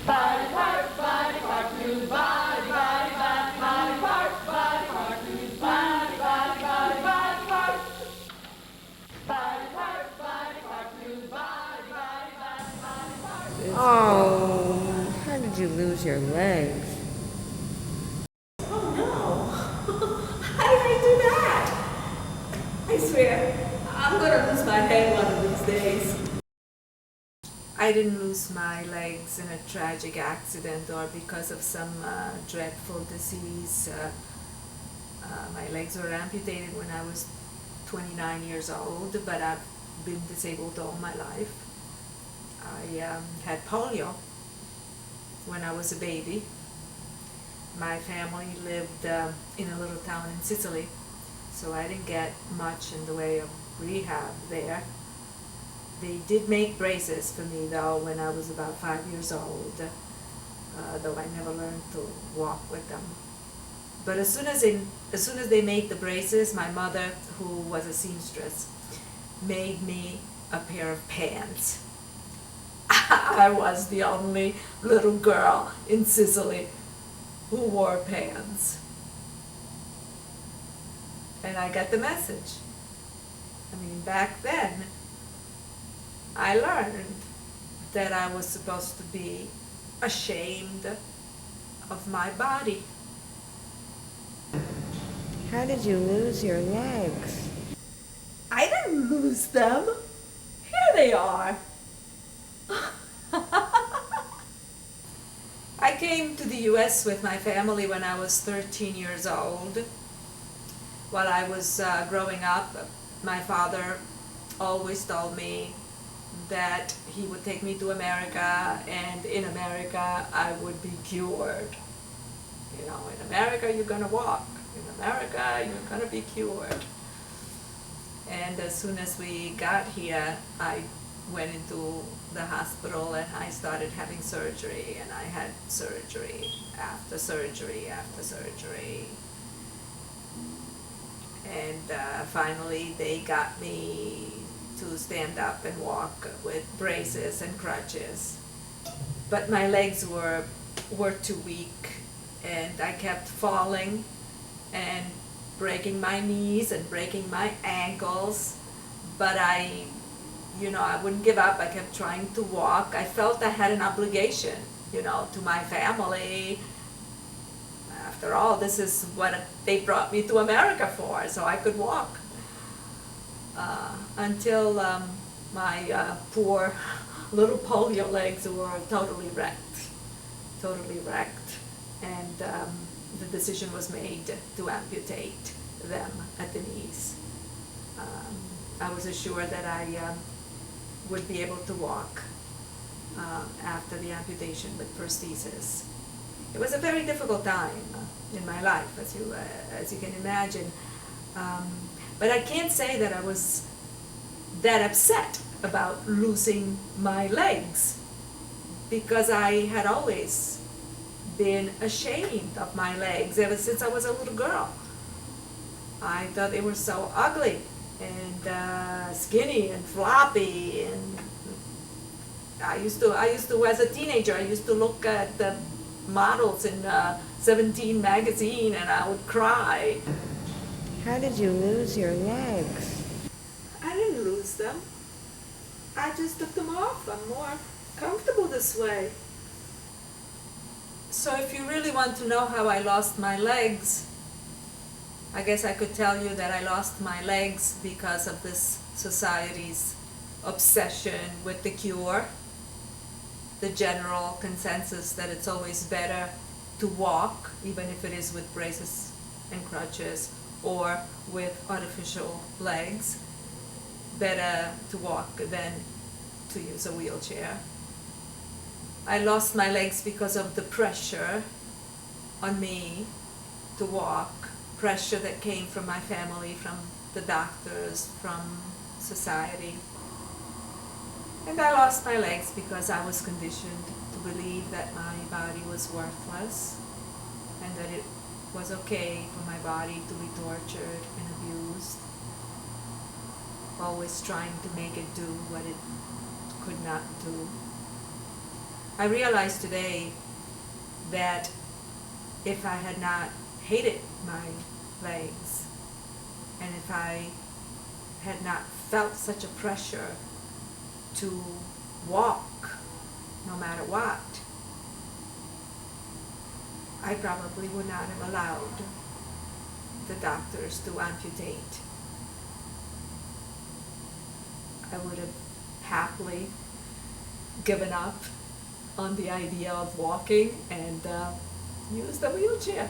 Body part, body part, news, body, body, body, body part, news, body, body, body, body part. Body part, body part, news, body, body, body, body part. Oh, how did you lose your legs? Oh no! How did I do that? I swear, I'm gonna lose my head one of these days. I didn't lose my legs in a tragic accident or because of some dreadful disease. My legs were amputated when I was 29 years old, but I've been disabled all my life. I had polio when I was a baby. My family lived in a little town in Sicily, so I didn't get much in the way of rehab there. They did make braces for me though when I was about 5 years old, though I never learned to walk with them. But as soon as they made the braces, my mother, who was a seamstress, made me a pair of pants. I was the only little girl in Sicily who wore pants. And I got the message. I mean, back then, I learned that I was supposed to be ashamed of my body. How did you lose your legs? I didn't lose them. Here they are. I came to the US with my family when I was 13 years old. While I was growing up, my father always told me that he would take me to America, and in America I would be cured. You know, in America you're gonna walk. In America you're gonna be cured. And as soon as we got here, I went into the hospital and I started having surgery, and I had surgery after surgery after surgery. And finally they got me to stand up and walk with braces and crutches. But my legs were too weak, and I kept falling and breaking my knees and breaking my ankles. But I wouldn't give up. I kept trying to walk. I felt I had an obligation, to my family. After all, this is what they brought me to America for, so I could walk. Until my poor little polio legs were totally wrecked, and the decision was made to amputate them at the knees. I was assured that I would be able to walk after the amputation with prosthesis. It was a very difficult time in my life, as you can imagine. But I can't say that I was that upset about losing my legs, because I had always been ashamed of my legs ever since I was a little girl. I thought they were so ugly and skinny and floppy, and I used to as a teenager, I used to look at the models in 17 magazine and I would cry. How did you lose your legs? I didn't lose them. I just took them off. I'm more comfortable this way. So if you really want to know how I lost my legs, I guess I could tell you that I lost my legs because of this society's obsession with the cure, the general consensus that it's always better to walk, even if it is with braces and crutches or with artificial legs. Better to walk than to use a wheelchair. I lost my legs because of the pressure on me to walk, pressure that came from my family, from the doctors, from society. And I lost my legs because I was conditioned to believe that my body was worthless and that it was okay for my body to be tortured and abused, always trying to make it do what it could not do. I realized today that if I had not hated my legs, and if I had not felt such a pressure to walk no matter what, I probably would not have allowed the doctors to amputate. I would have happily given up on the idea of walking and used a wheelchair.